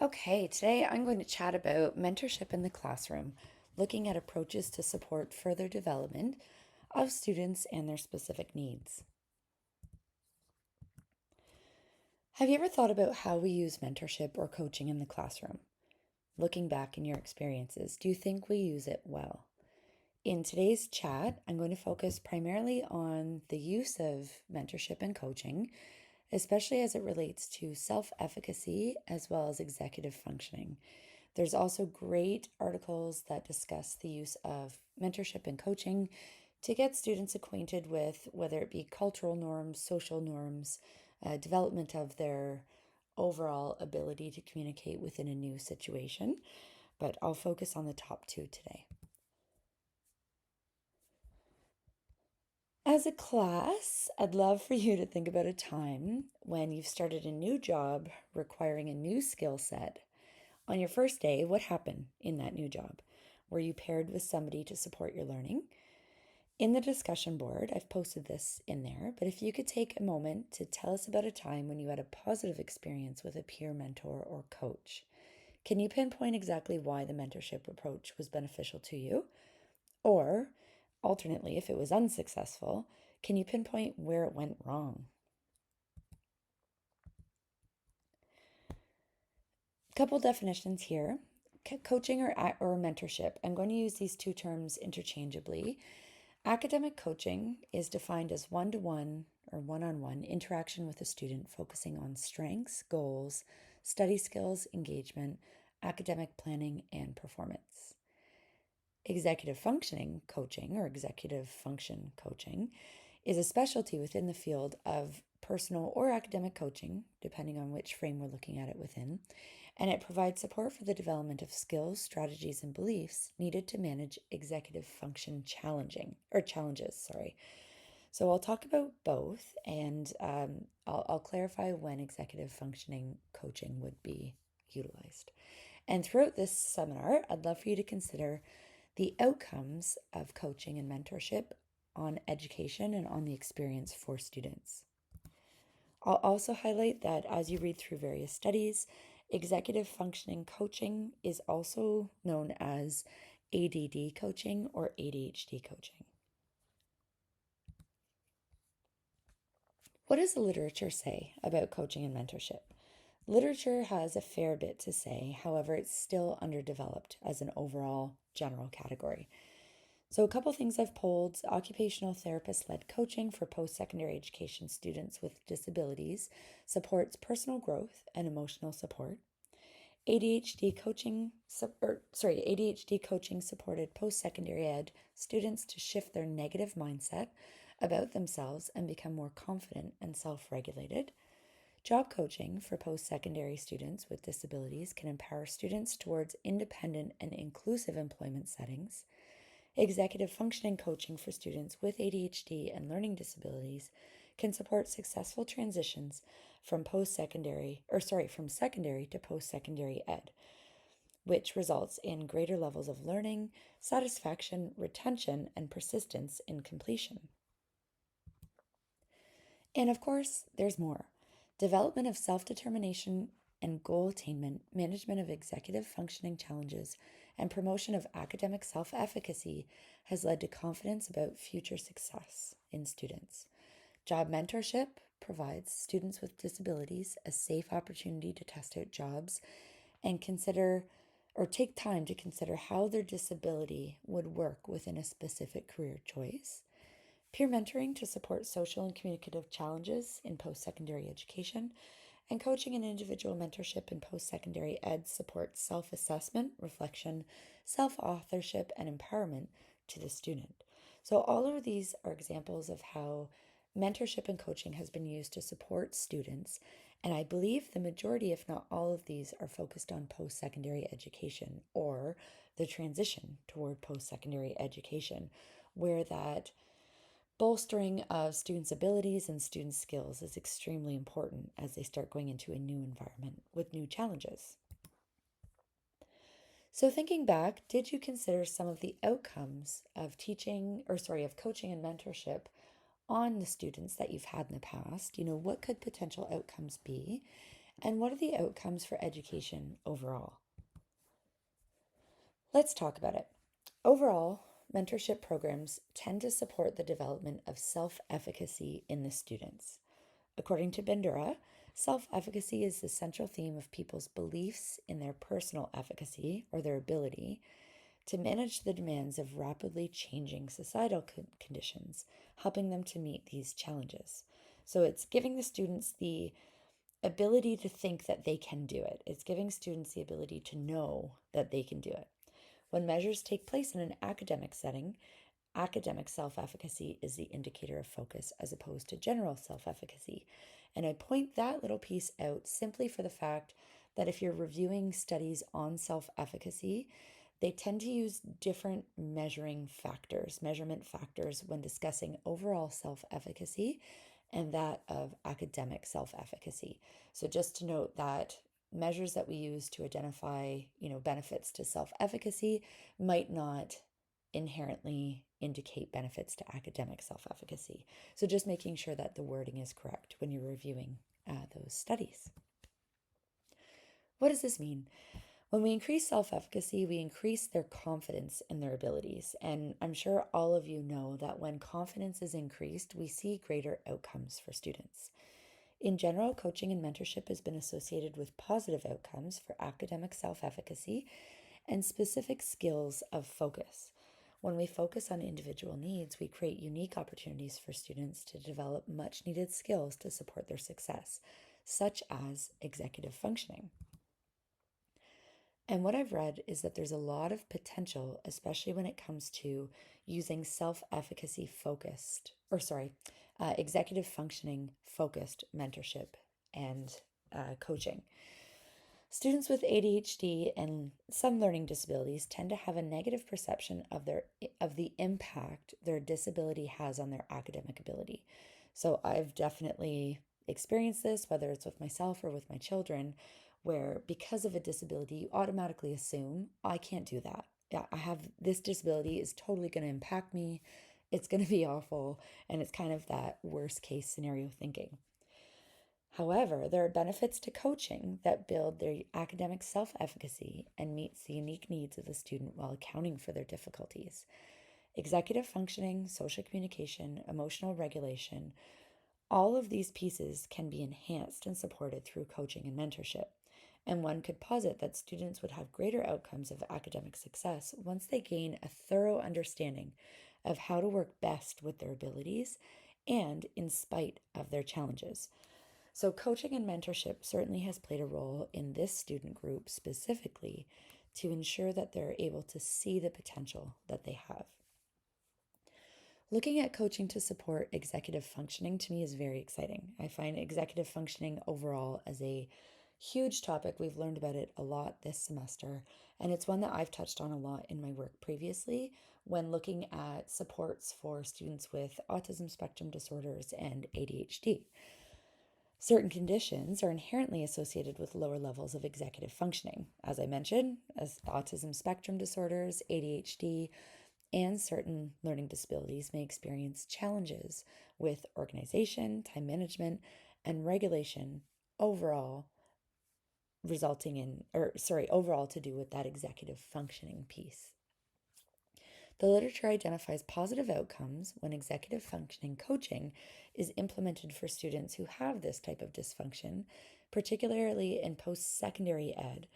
Okay, today I'm going to chat about mentorship in the classroom, looking at approaches to support further development of students and their specific needs. Have you ever thought about how we use mentorship or coaching in the classroom? Looking back in your experiences, do you think we use it well? In today's chat, I'm going to focus primarily on the use of mentorship and coaching, especially as it relates to self efficacy as well as executive functioning. There's also great articles that discuss the use of mentorship and coaching to get students acquainted with whether it be cultural norms, social norms, development of their overall ability to communicate within a new situation. But I'll focus on the top two today. As a class, I'd love for you to think about a time when you've started a new job requiring a new skill set. On your first day, what happened in that new job? Were you paired with somebody to support your learning? In the discussion board, I've posted this in there, but if you could take a moment to tell us about a time when you had a positive experience with a peer mentor or coach. Can you pinpoint exactly why the mentorship approach was beneficial to you? Or, alternately, if it was unsuccessful, can you pinpoint where it went wrong? Couple definitions here. Coaching or mentorship. I'm going to use these two terms interchangeably. Academic coaching is defined as one to one or one on one interaction with a student focusing on strengths, goals, study skills, engagement, academic planning, and performance. Executive functioning coaching or executive function coaching is a specialty within the field of personal or academic coaching, depending on which frame we're looking at it within, and it provides support for the development of skills, strategies, and beliefs needed to manage executive function challenges. So I'll talk about both, and I'll clarify when executive functioning coaching would be utilized. And throughout this seminar, I'd love for you to consider the outcomes of coaching and mentorship on education and on the experience for students. I'll also highlight that as you read through various studies, executive functioning coaching is also known as ADD coaching or ADHD coaching. What does the literature say about coaching and mentorship? Literature has a fair bit to say, however, it's still underdeveloped as an overall general category. So, a couple things I've pulled: occupational therapist led coaching for post secondary education students with disabilities supports personal growth and emotional support. ADHD coaching supported post secondary ed students to shift their negative mindset about themselves and become more confident and self regulated. Job coaching for post secondary students with disabilities can empower students towards independent and inclusive employment settings. Executive functioning coaching for students with ADHD and learning disabilities can support successful transitions from from secondary to post-secondary ed, which results in greater levels of learning, satisfaction, retention, and persistence in completion. And of course, there's more. Development of self-determination and goal attainment, management of executive functioning challenges, and promotion of academic self efficacy has led to confidence about future success in students. Job mentorship provides students with disabilities a safe opportunity to test out jobs and consider or take time to consider how their disability would work within a specific career choice. Peer mentoring to support social and communicative challenges in post secondary education, and coaching and individual mentorship in post secondary ed supports self assessment, reflection, self authorship, and empowerment to the student. So, all of these are examples of how mentorship and coaching has been used to support students. And I believe the majority, if not all of these, are focused on post secondary education or the transition toward post secondary education, where that bolstering of students' abilities and students' skills is extremely important as they start going into a new environment with new challenges. So, thinking back, did you consider some of the outcomes of of coaching and mentorship on the students that you've had in the past? What could potential outcomes be? And what are the outcomes for education overall? Let's talk about it. Overall, mentorship programs tend to support the development of self-efficacy in the students. According to Bandura, self-efficacy is the central theme of people's beliefs in their personal efficacy or their ability to manage the demands of rapidly changing societal conditions, helping them to meet these challenges. So it's giving the students the ability to think that they can do it. It's giving students the ability to know that they can do it. When measures take place in an academic setting, academic self-efficacy is the indicator of focus as opposed to general self-efficacy. And I point that little piece out simply for the fact that if you're reviewing studies on self-efficacy, they tend to use different measurement factors when discussing overall self-efficacy and that of academic self-efficacy. So just to note that measures that we use to identify, benefits to self-efficacy might not inherently indicate benefits to academic self-efficacy. So just making sure that the wording is correct when you're reviewing those studies. What does this mean? When we increase self-efficacy, we increase their confidence in their abilities. And I'm sure all of you know that when confidence is increased, we see greater outcomes for students. In general, coaching and mentorship has been associated with positive outcomes for academic self-efficacy and specific skills of focus. When we focus on individual needs, we create unique opportunities for students to develop much needed skills to support their success, such as executive functioning. And what I've read is that there's a lot of potential, especially when it comes to using executive functioning focused mentorship and coaching. Students with ADHD and some learning disabilities tend to have a negative perception of the impact their disability has on their academic ability. So I've definitely experienced this, whether it's with myself or with my children, where because of a disability, you automatically assume, I can't do that. Yeah, I have this disability is totally going to impact me. It's going to be awful. And it's kind of that worst case scenario thinking. However, there are benefits to coaching that build their academic self-efficacy and meets the unique needs of the student while accounting for their difficulties. Executive functioning, social communication, emotional regulation, all of these pieces can be enhanced and supported through coaching and mentorship. And one could posit that students would have greater outcomes of academic success once they gain a thorough understanding of how to work best with their abilities and in spite of their challenges. So coaching and mentorship certainly has played a role in this student group specifically to ensure that they're able to see the potential that they have. Looking at coaching to support executive functioning to me is very exciting. I find executive functioning overall as a huge topic. We've learned about it a lot this semester, and it's one that I've touched on a lot in my work previously when looking at supports for students with autism spectrum disorders and ADHD. Certain conditions are inherently associated with lower levels of executive functioning. As I mentioned, as autism spectrum disorders, ADHD, and certain learning disabilities may experience challenges with organization, time management, and regulation overall overall to do with that executive functioning piece. The literature identifies positive outcomes when executive functioning coaching is implemented for students who have this type of dysfunction, particularly in post-secondary ed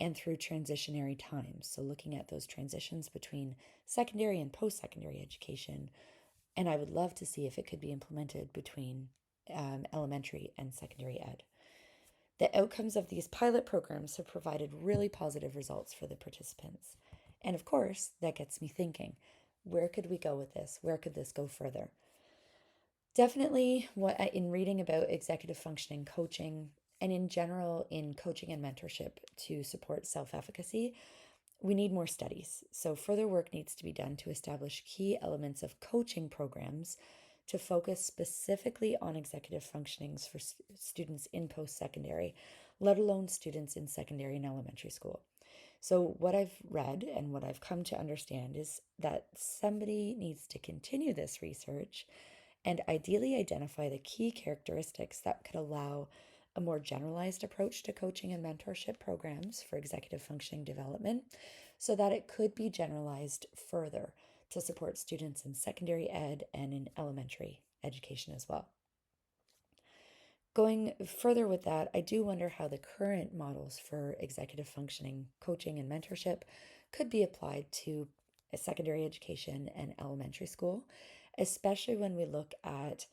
and through transitionary times. So looking at those transitions between secondary and post-secondary education. And I would love to see if it could be implemented between elementary and secondary ed. The outcomes of these pilot programs have provided really positive results for the participants. And of course, that gets me thinking, where could we go with this? Where could this go further? Definitely, in reading about executive functioning coaching and in general in coaching and mentorship to support self-efficacy, we need more studies. So further work needs to be done to establish key elements of coaching programs to focus specifically on executive functionings for students in post-secondary, let alone students in secondary and elementary school. So what I've read and what I've come to understand is that somebody needs to continue this research and ideally identify the key characteristics that could allow a more generalized approach to coaching and mentorship programs for executive functioning development so that it could be generalized further to support students in secondary ed and in elementary education as well. Going further with that, I do wonder how the current models for executive functioning coaching and mentorship could be applied to secondary education and elementary school, especially when we look at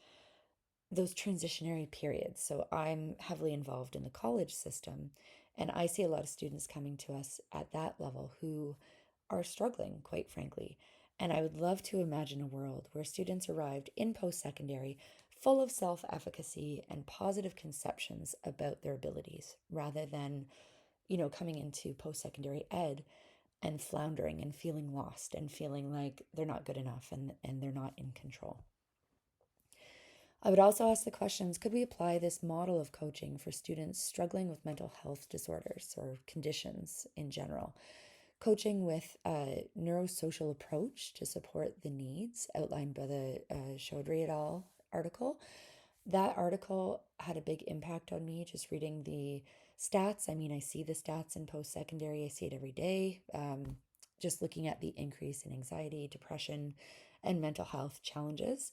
those transitionary periods. So I'm heavily involved in the college system, and I see a lot of students coming to us at that level who are struggling, quite frankly. And I would love to imagine a world where students arrived in post secondary full of self efficacy and positive conceptions about their abilities rather than, coming into post secondary ed and floundering and feeling lost and feeling like they're not good enough and they're not in control. I would also ask the questions, could we apply this model of coaching for students struggling with mental health disorders or conditions in general? Coaching with a neurosocial approach to support the needs outlined by the Chaudhry et al. Article. That article had a big impact on me, just reading the stats. I mean, I see the stats in post-secondary. I see it every day. Just looking at the increase in anxiety, depression, and mental health challenges.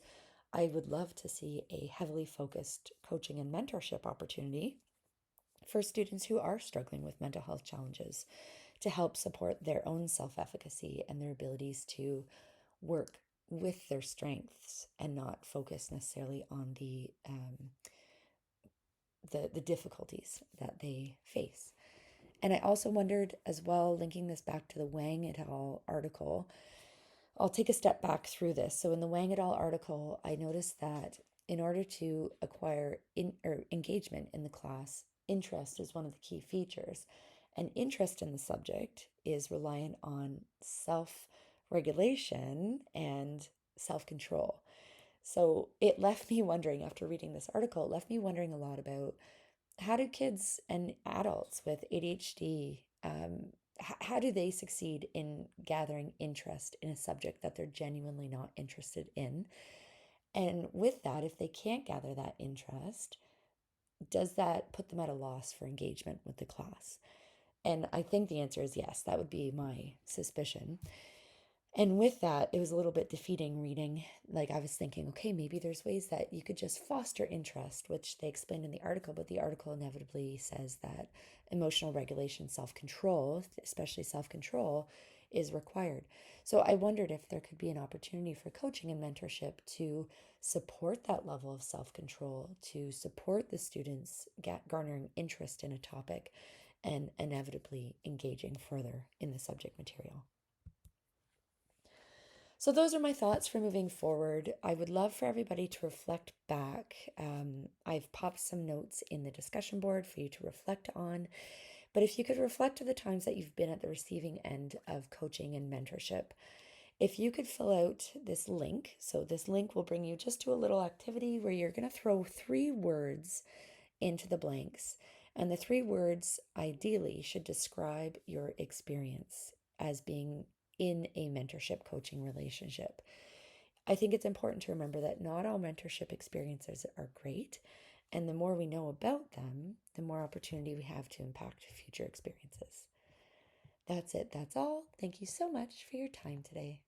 I would love to see a heavily focused coaching and mentorship opportunity for students who are struggling with mental health challenges to help support their own self-efficacy and their abilities to work with their strengths and not focus necessarily on the difficulties that they face. And I also wondered as well, linking this back to the Wang et al. Article, I'll take a step back through this. So in the Wang et al. Article, I noticed that in order to acquire engagement in the class, interest is one of the key features. And interest in the subject is reliant on self-regulation and self-control. So it left me wondering, after reading this article, it left me wondering a lot about how do kids and adults with ADHD, how do they succeed in gathering interest in a subject that they're genuinely not interested in? And with that, if they can't gather that interest, does that put them at a loss for engagement with the class? And I think the answer is yes. That would be my suspicion. And with that, it was a little bit defeating reading. Like I was thinking, okay, maybe there's ways that you could just foster interest, which they explained in the article, but the article inevitably says that emotional regulation, self-control, especially self-control, is required. So I wondered if there could be an opportunity for coaching and mentorship to support that level of self-control, to support the students garnering interest in a topic and inevitably engaging further in the subject material. So those are my thoughts for moving forward. I would love for everybody to reflect back. I've popped some notes in the discussion board for you to reflect on. But if you could reflect to the times that you've been at the receiving end of coaching and mentorship, if you could fill out this link, so this link will bring you just to a little activity where you're going to throw 3 words into the blanks. And the 3 words ideally should describe your experience as being in a mentorship coaching relationship. I think it's important to remember that not all mentorship experiences are great. And the more we know about them, the more opportunity we have to impact future experiences. That's it. That's all. Thank you so much for your time today.